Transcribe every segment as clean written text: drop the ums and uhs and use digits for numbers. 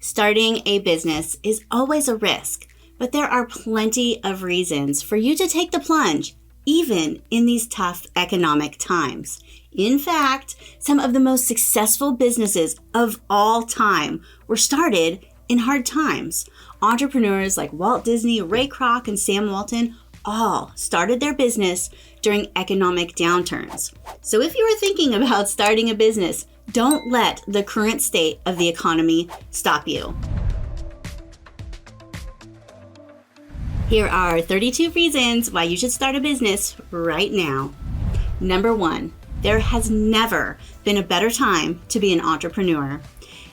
Starting a business is always a risk, but there are plenty of reasons for you to take the plunge, even in these tough economic times. In fact, some of the most successful businesses of all time were started in hard times. Entrepreneurs like Walt Disney, Crock, and Sam Walton all started their business during economic downturns. So if you are thinking about starting a business, don't let the current state of the economy stop you. Here are 32 reasons why you should start a business right now. Number 1, there has never been a better time to be an entrepreneur.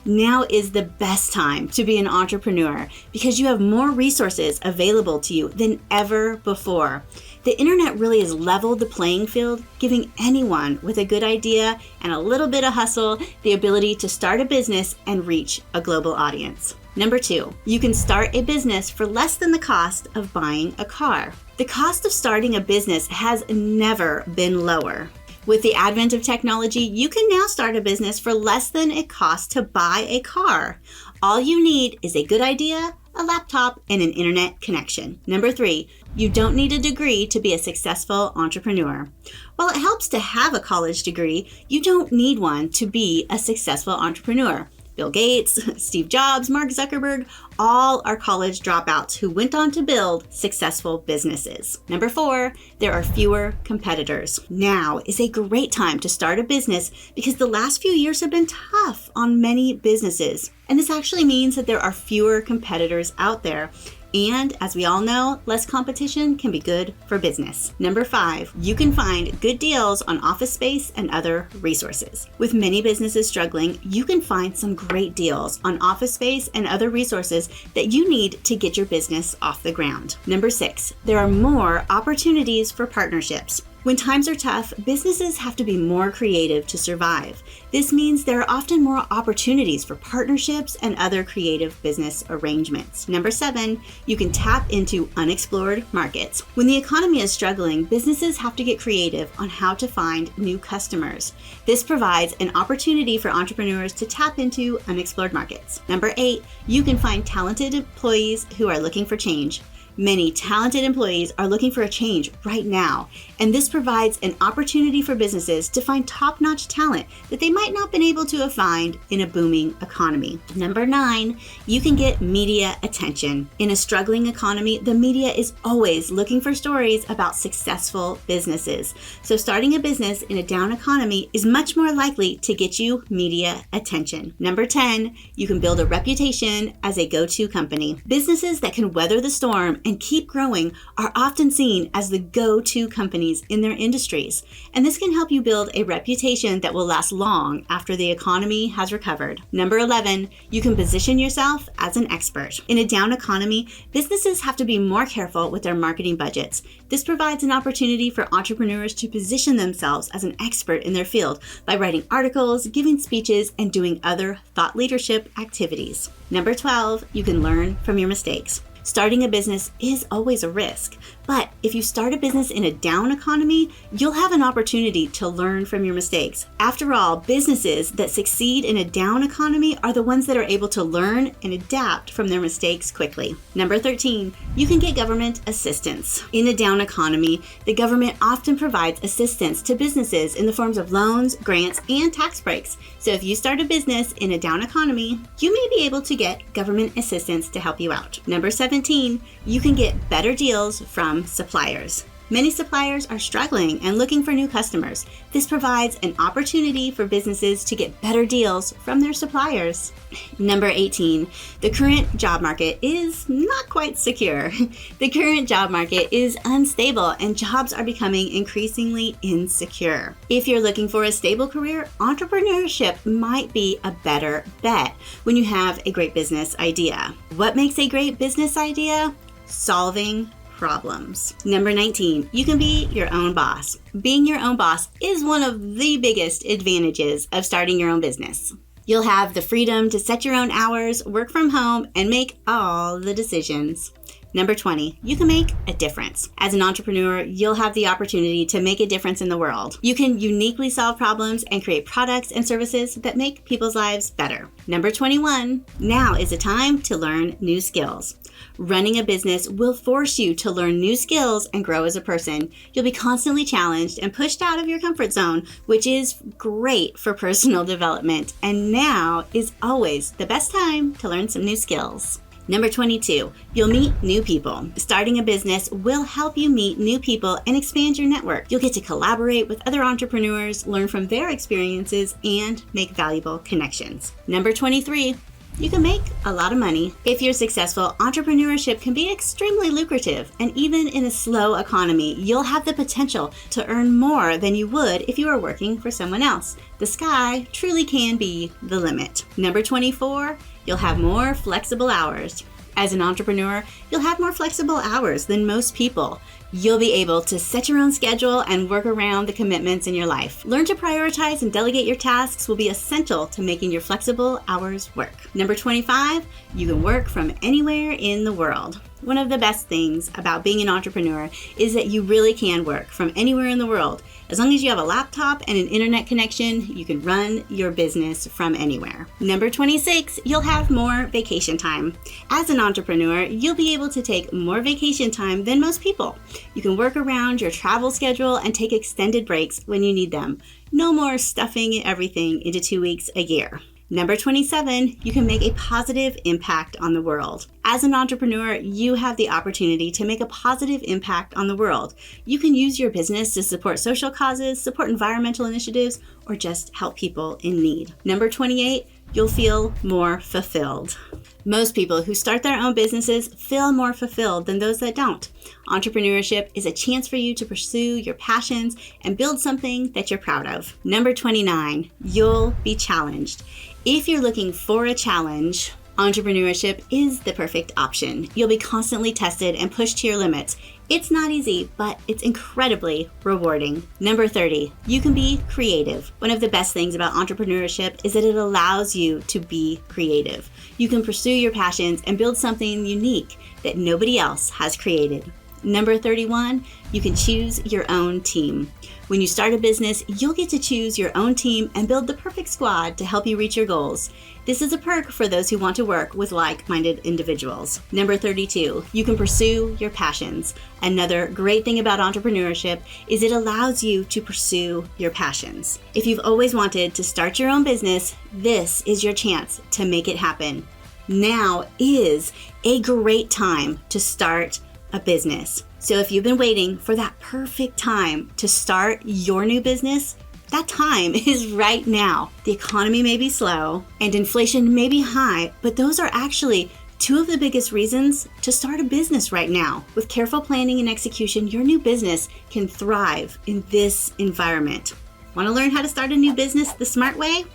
Now is the best time to be an entrepreneur because you have more resources available to you than ever before. The internet really has leveled the playing field, giving anyone with a good idea and a little bit of hustle the ability to start a business and reach a global audience. Number 2, you can start a business for less than the cost of buying a car. The cost of starting a business has never been lower. With the advent of technology, you can now start a business for less than it costs to buy a car. All you need is a good idea, a laptop, and an internet connection. Number 3, you don't need a degree to be a successful entrepreneur. While it helps to have a college degree, you don't need one to be a successful entrepreneur. Bill Gates, Steve Jobs, Mark Zuckerberg, all are college dropouts who went on to build successful businesses. Number 4, there are fewer competitors. Now is a great time to start a business because the last few years have been tough on many businesses. And this actually means that there are fewer competitors out there. And as we all know, less competition can be good for business. Number 5, you can find good deals on office space and other resources. With many businesses struggling, you can find some great deals on office space and other resources that you need to get your business off the ground. Number 6, there are more opportunities for partnerships. When times are tough, businesses have to be more creative to survive. This means there are often more opportunities for partnerships and other creative business arrangements. Number 7, you can tap into unexplored markets. When the economy is struggling, businesses have to get creative on how to find new customers. This provides an opportunity for entrepreneurs to tap into unexplored markets. Number 8, you can find talented employees who are looking for change. Many talented employees are looking for a change right now, and this provides an opportunity for businesses to find top-notch talent that they might not been able to find in a booming economy. Number 9, you can get media attention. In a struggling economy, the media is always looking for stories about successful businesses. So starting a business in a down economy is much more likely to get you media attention. Number 10, you can build a reputation as a go-to company. Businesses that can weather the storm and keep growing are often seen as the go-to companies in their industries. And this can help you build a reputation that will last long after the economy has recovered. Number 11, you can position yourself as an expert. In a down economy, businesses have to be more careful with their marketing budgets. This provides an opportunity for entrepreneurs to position themselves as an expert in their field by writing articles, giving speeches, and doing other thought leadership activities. Number 12, you can learn from your mistakes. Starting a business is always a risk, but if you start a business in a down economy, you'll have an opportunity to learn from your mistakes. After all, businesses that succeed in a down economy are the ones that are able to learn and adapt from their mistakes quickly. Number 13, you can get government assistance. In a down economy, the government often provides assistance to businesses in the forms of loans, grants, and tax breaks. So if you start a business in a down economy, you may be able to get government assistance to help you out. Number 17, you can get better deals from suppliers. Many suppliers are struggling and looking for new customers. This provides an opportunity for businesses to get better deals from their suppliers. Number 18, the current job market is not quite secure. The current job market is unstable and jobs are becoming increasingly insecure. If you're looking for a stable career, entrepreneurship might be a better bet when you have a great business idea. What makes a great business idea? Solving problems. Number 19, you can be your own boss. Being your own boss is one of the biggest advantages of starting your own business. You'll have the freedom to set your own hours, work from home, and make all the decisions. Number 20, you can make a difference. As an entrepreneur, you'll have the opportunity to make a difference in the world. You can uniquely solve problems and create products and services that make people's lives better. Number 21, now is the time to learn new skills. Running a business will force you to learn new skills and grow as a person. You'll be constantly challenged and pushed out of your comfort zone, which is great for personal development. And now is always the best time to learn some new skills. Number 22, you'll meet new people. Starting a business will help you meet new people and expand your network. You'll get to collaborate with other entrepreneurs, learn from their experiences, and make valuable connections. Number 23, you can make a lot of money. If you're successful, entrepreneurship can be extremely lucrative, and even in a slow economy, you'll have the potential to earn more than you would if you were working for someone else. The sky truly can be the limit. Number 24, you'll have more flexible hours. As an entrepreneur, you'll have more flexible hours than most people. You'll be able to set your own schedule and work around the commitments in your life. Learn to prioritize and delegate your tasks will be essential to making your flexible hours work. Number 25, you can work from anywhere in the world. One of the best things about being an entrepreneur is that you really can work from anywhere in the world. As long as you have a laptop and an internet connection, you can run your business from anywhere. Number 26, you'll have more vacation time. As an entrepreneur, you'll be able to take more vacation time than most people. You can work around your travel schedule and take extended breaks when you need them. No more stuffing everything into 2 weeks a year. Number 27, you can make a positive impact on the world. As an entrepreneur, you have the opportunity to make a positive impact on the world. You can use your business to support social causes, support environmental initiatives, or just help people in need. Number 28, you'll feel more fulfilled. Most people who start their own businesses feel more fulfilled than those that don't. Entrepreneurship is a chance for you to pursue your passions and build something that you're proud of. Number 29, you'll be challenged. If you're looking for a challenge, entrepreneurship is the perfect option. You'll be constantly tested and pushed to your limits. It's not easy, but it's incredibly rewarding. Number 30, you can be creative. One of the best things about entrepreneurship is that it allows you to be creative. You can pursue your passions and build something unique that nobody else has created. Number 31, you can choose your own team. When you start a business, you'll get to choose your own team and build the perfect squad to help you reach your goals. This is a perk for those who want to work with like-minded individuals. Number 32, you can pursue your passions. Another great thing about entrepreneurship is it allows you to pursue your passions. If you've always wanted to start your own business, this is your chance to make it happen. Now is a great time to start a business. So if you've been waiting for that perfect time to start your new business, that time is right now. The economy may be slow and inflation may be high, but those are actually two of the biggest reasons to start a business right now. With careful planning and execution, your new business can thrive in this environment. Want to learn how to start a new business the smart way?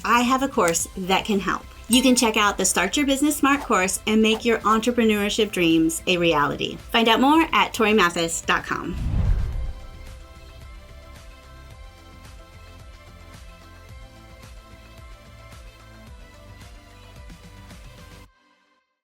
I have a course that can help. You can check out the Start Your Business Smart course and make your entrepreneurship dreams a reality. Find out more at torimathis.com.